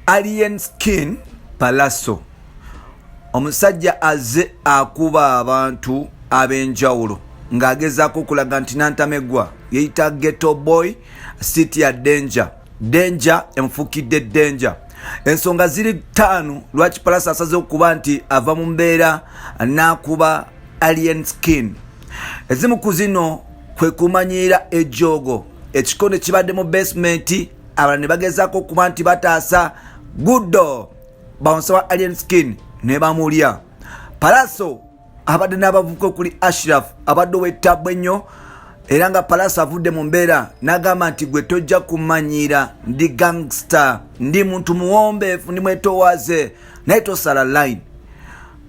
Alien Skin Pallaso omusajja azze akuba abantu ab'enjawulo ng'agezaako okulaga nti nantamegwa yeyita ghetto boy city ya danger emufukidde danger. Ensonga ziri ttaano lwaki Pallaso asaze okuba nti ava mu mbeera n'akuba Alien Skin. Ezimu ku zino kwe kumanyira Ejjoogo, ekikono kibadde mu basement, abalala ne bagezaako okuba nti bataasa guddo bawonsa wa Alien Skin ne bamulya. Pallaso abadde n'abavubuka okuli Ashraf abadde ow'ettabwe ennyo, era nga Pallaso avudde mu mbeera n'agamba nti gwe tojja kumanyira ndi gangster, ndi muntu muwombeefu, ndi mwetoowaze naye tosala line.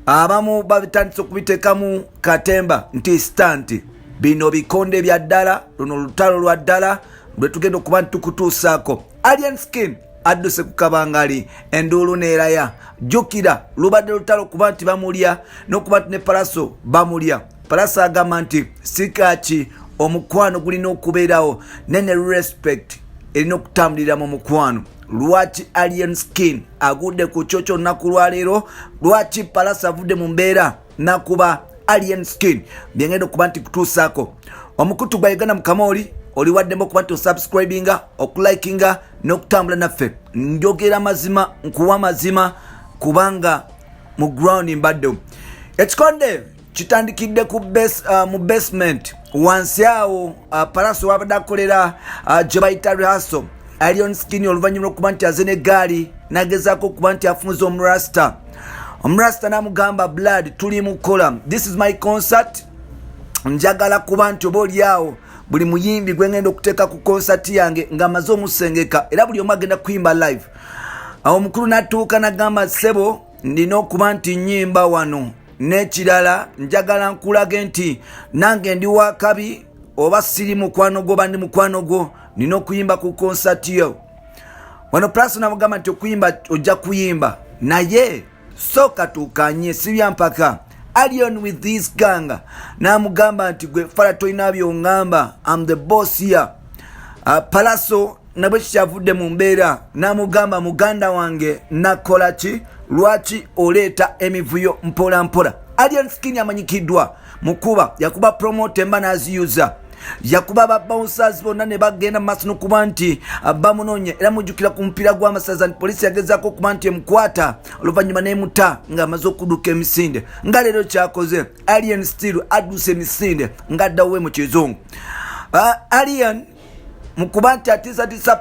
Abamu babitandise okubiteekamu katemba nti stunt, bino bikonde bya ddala, luno lutalo lwa ddala lwe tugenda okuba nti tukutuusaako. Alien Skin adduse ku kabangali enduulu neeraya. Jjukira lubadde lutalo kuba nti bamulya n'okuba nti ne Pallaso bamulya. Pallaso agamba nti sikaki omukwano gulina okubeerawo ne respect erina okutambulira mu mukwano. Lwaki Alien Skin agudde ku kyo kyonnaku lwaleero? Lwaki Pallaso avudde mu mbeera nakuba Alien Skin? Byengenda okuba nti kutuusaako. Omukutu gwa Uganda Mukamooli oli waddemu okuba nti osubscribinga, okulikinga n'okutambula naffe. Njogera mazima, nkuwa mazima kubanga mu ground mbadde. Ekikonde kitandikidde mu basement wansi awo. Pallaso wabadde akolera gye bayita rehearsal. Alien Skin oluvannyuma lw'okuba nti aze n'eggaali n'agezaako okuba nti afunze omurasta n'amugamba blood tuli mukola, this is my concert, njagala kuba nti oba oliawo buli muyimbi gwe ngenda okuteeka ku concert yange ng'amaze omusengeka era buli omu agenda kuyimba live. Awo omukulu n'atuuka n'agamba ssebo ndina okuba nti nnyimba wano, n'ekirala njagala nkulage nti nange ndi wa kabi oba siri mukwano gwo bandi mukwano gwo, nina okuyimba ku concert yo. Wano Pallaso n'amugamba nti okuyimba ojja kuyimba naye sooka tuukanye si byampaka. Alien with this gang n'amugamba nti gwe fala tolina by'oŋŋamba, I'm the boss here. Pallaso nabwe kikyavudde mu mbeera n'amugamba muganda wange nakola ki, lwaki oleeta emivuyo mpola mpola. Alien Skin amanyikiddwa mukuba yakuba promote emba n'aziyuza, yakuba ba bouncers bonna ne bagenda mu maaso n'okuba nti bamunoonya. Era mujjukira ku mupiira gw'amasaza nti poliisi yagezaako okuba nti emukwata oluvannyuma n'emuta ng'amaze okudduka emisinde. Nga leero kyakoze Alien still adduse emisinde ng'addawe mu kizungu. Alien mukuba nti atiisatiisa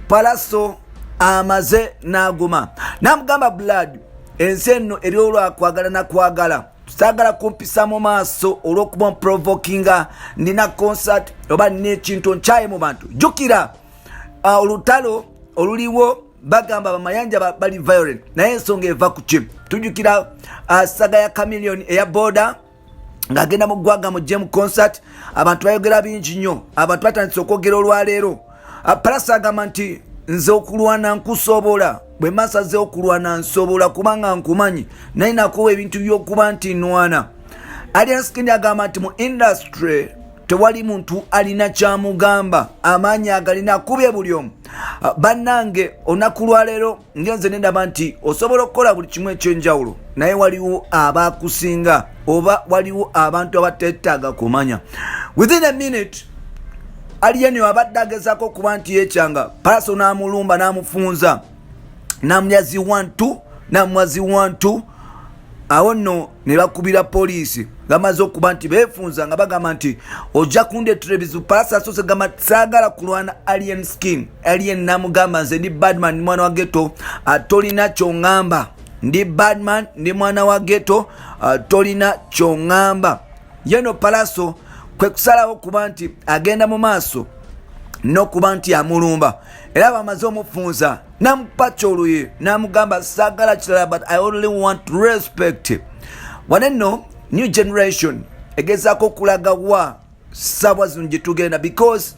Pallaso amaze n'aguma n'amugamba blood ensi enno eri olwakwagala nakwagala, saagala kumpisa mu maaso olw'okuba provokinga, nina concert oba nina ekintu nkyaye mu bantu. Jjukira olutalo oluliwo bagamba bamayanja bali violent naye ensonga eva ku ki? Tujjukira saga ya Chameleon eya boda ng'agenda mu ggwaga mu gym concert, abantu bayogera bingi nnyo, abantu batandise okwogera olwaleero. Pallaso agamba nti nze okulwana nkusobola, bwe masaze okulwana nsobola kubanga nkumanyi naye nakuwa ebintu by'okuba nti nwana. Alien Skin agamba nti mu industry tewali muntu alina kyamugamba, amaanyi agalina akubye buli omu. Bannange olunaku lwaleero ngenze nendaba nti osobola okukola buli kimu ekyenjawulo naye waliwo abakusinga oba waliwo abantu abateetaaga kumanya. Within a minute Alien abadde agezaako okuba nti yekyanga, Pallaso n'amulumba n'amufunza n'amulyazi 1-2 awo nno ne bakubira poliisi bamaze okuba nti beefunza nga bagamba nti ojja kundeetera ebizibu. Pallaso asoose gamba saagala kulwana Alien Skin. Alien n'amugamba nze ndi badman ndi mwana wa ghetto, tolina ky'oŋŋamba. Ndi badman ndi mwana wa ghetto, tolina ky'oŋŋamba. Yeno Pallaso kwe kusalawo kuba nti agenda mu maaso n'okuba nti amulumba era bamaze omufunza n'amupa kyoluyi n'amugamba saagala kirala but I only want respect. Wane nno new generation egezaako okulaga wa sabwa zino gye tugenda because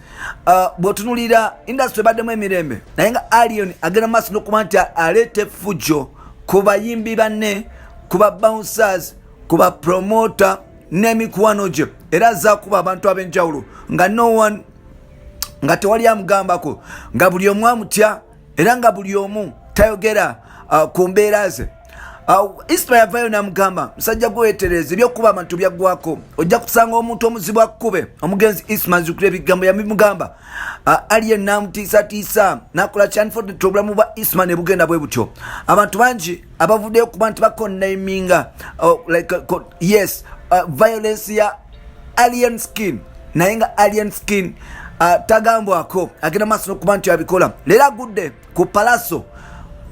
bw'otunulira industry ebaddemu emirembe naye nga Alien agenda maaso n'okuba nti aleeta effujjo ku bayimbi banne, ku ba bouncers, ku ba promoter n'emikwano gye era azaakuba abantu ab'enjawulo nga no one nga tewali amugambako, nga buli omu amutya era nga buli omu tayogera ku mbeera ze. Ismail avayo namugamba musajja gwetereze ebyokuba abantu byaggwako ojja kusanga omuntu omuzibu akkube omugenzi Ismail zukira ebigambo yamugamba Allien namutiisatiisa nakola kyanfodde obulamu bwa Ismail ne bugenda bwe butyo. Abantu bangi abavuddeyo kuba nti bakonaiminga violence ya Allien skin naye nga Allien skin tagambwako agenda maaso n'okuba nti abikola. Leero agudde ku Pallaso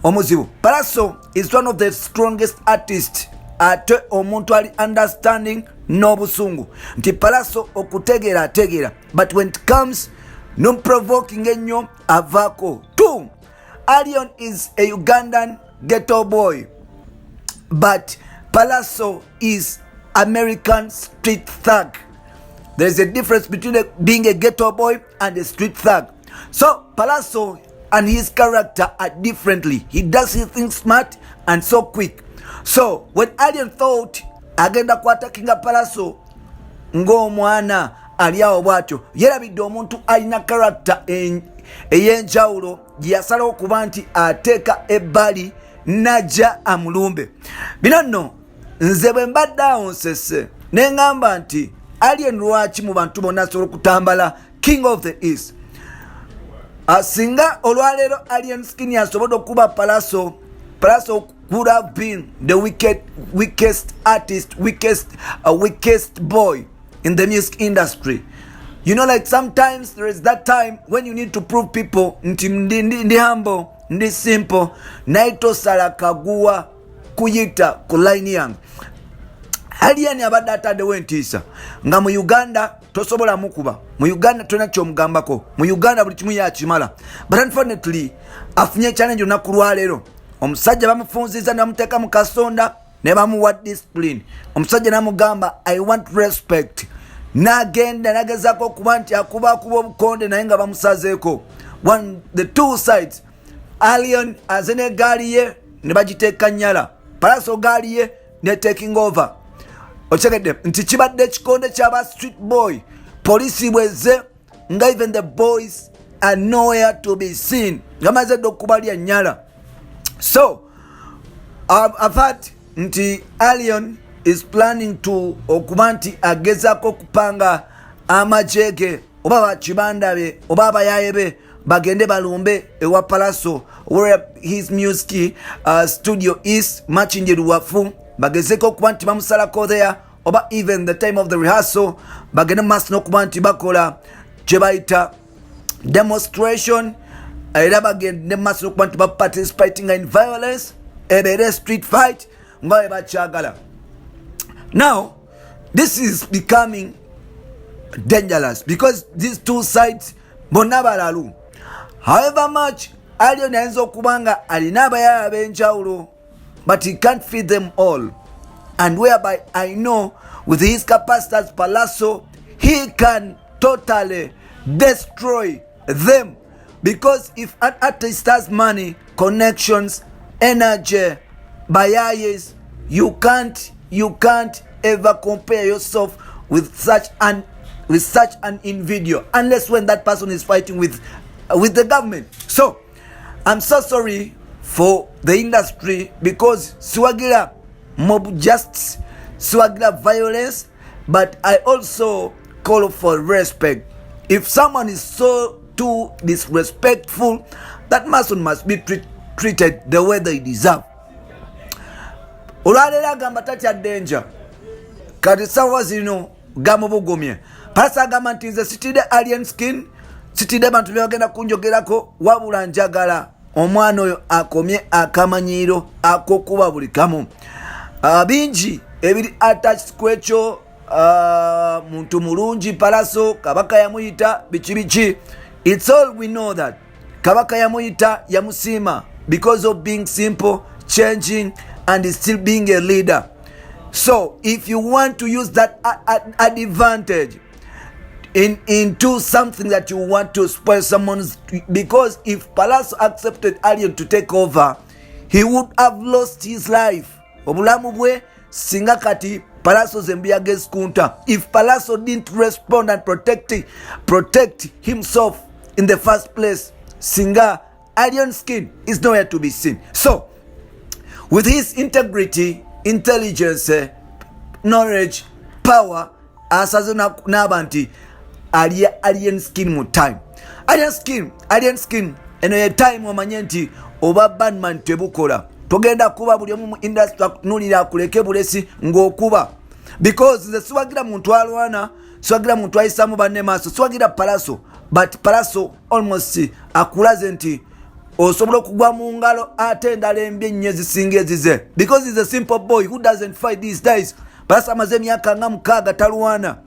omuzibu. Pallaso is one of the strongest artists ate omuntu ali understanding n'obusungu nti Pallaso okutegeera ategeera, but when it comes no provoking ennyo avaako. 2. Allien is a Ugandan ghetto boy, but Pallaso is American street thug. There is a difference between being a ghetto boy and a street thug. So Pallaso and his character are differently. He does his things smart and so quick. So when Allien thought agenda kwatakinga Pallaso ng'omwana ali awo bwatyo, yerabidde omuntu alina character ey'enjawulo gye yasalawo okuba nti ateeka ebbali najja amulumbe. Bino nno nze bwe mbadde awo nsese ne ngamba nti Allien lwaki mu bantu bonna asobola okutambala king of the east. Singa olwaleero Allien skin yasobodde okuba Pallaso would have been the weakest artist, weakest boy in the music industry. You know, like sometimes there is that time when you need to prove people ndi humble, ndi simple, naito sala kaguwa kuyita ku line yange. Allien abadde ataddewo entiisa nga mu Uganda tosobola mukuba, mu Uganda tolina kyomugambako, mu Uganda buli kimu yakimala. But unfortunately afunye challenge olunaku lwaleero. Omusajja bamufunziza ne bamuteeka mu kasonda ne bamuwa discipline. Omusajja namugamba I want respect. N'agenda nagezaako okuba nti akuba obukonde naye nga bamusazeeko. The two sides, Allien aze n'egaali ye ne bagiteeka nnyala, Pallaso gaali ye ne taking over. Otegedde nti kibadde ekikonde ky'aba street boy. Police bweze nga even the boys are nowhere to be seen. Ngamaze dde okubalya nnyala. So I've heard nti Allien is planning to okuba nti agezaako kupanga amajege oba bakibanda be oba abayaye be bagende balumbe ewa Pallaso where his music studio is Machinje Luwafu. Bagezeko okuba nti bamusalako there oba even the time of the rehearsal bagende maaso n'okuba nti bakola kye bayita demonstration era bagende maaso n'okuba nti participating in violence ebeere street fight nga bwe bakyagala. Now this is becoming dangerous because these two sides bonna balalu. However much Allien ayinza okuba nga alina abayaya ab'enjawulo, but he can't feed them all, and whereby I know with his capacity as Pallaso he can totally destroy them, because if an artist has money, connections, energy, bayayes, you can't ever compare yourself with such an individual unless when that person is fighting with the government. So I'm so sorry for the industry because siwagira mob justice, siwagira violence, but I also call for respect. If someone is so too disrespectful, that person must be treated the way they deserve. Olwaleero agamba tatya danger kati sawa zino gamubugumye. Pallaso agamba nti nze sitidde Allien skin, sitidde bantu byagenda kunjogerako, wabula njagala omwana oyo akomye akamanyiiro akokuba buli kamu. Bingi ebiri attached ku ekyo. Muntu mulungi Pallaso, kabaka yamuyita biki. It's all we know that kabaka yamuyita yamusiima because of being simple, changing, and still being a leader. So if you want to use that advantage into something that you want to spoil someone's, because if Pallaso accepted Allien to take over, he would have lost his life. Obulamu bwe singa kati Pallaso zembia against Kunta. If Pallaso didn't respond and protect himself in the first place, singa Alien Skin is nowhere to be seen. So, with his integrity, intelligence, knowledge, power, asazo n'abantu Alien Skin mu time. Alien Skin, eno ye time omanye nti oba Batman tebukola. Togenda kuba buli omu mu industry nulira kuleke bulesi ng'okuba. Because the swagira muntu alwana, swagira muntu ayisamu banne maaso, swagira Pallaso, but Pallaso almost akulaze nti osobola okugwa mu ngalo ate endala embi ennyo zisinga ezize. Because he's a simple boy who doesn't fight these days. Pallaso amaze emyaka nga 6 talwana.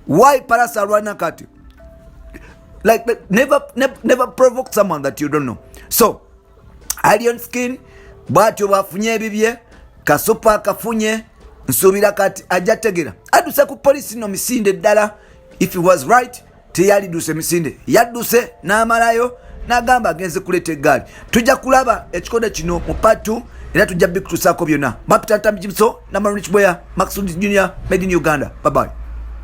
Why Pallaso alwana kati? Like never provoke someone that you don't know. So Alien Skin bwatyo bafunye ebibye, Kasupa kafunye, nsubira kati ajategera aduse ku police no misinde ddala. If he was right teyali duse misinde, yaduse n'amalayo n'agamba agenze kuleta eggaali. Tujja kulaba ekikodo kino mu part 2 era tujja bikutusaako byonna. Mapita Tambijiso, Namumalamu Ejjoogo, Maxud Junior, made in Uganda. Bye bye.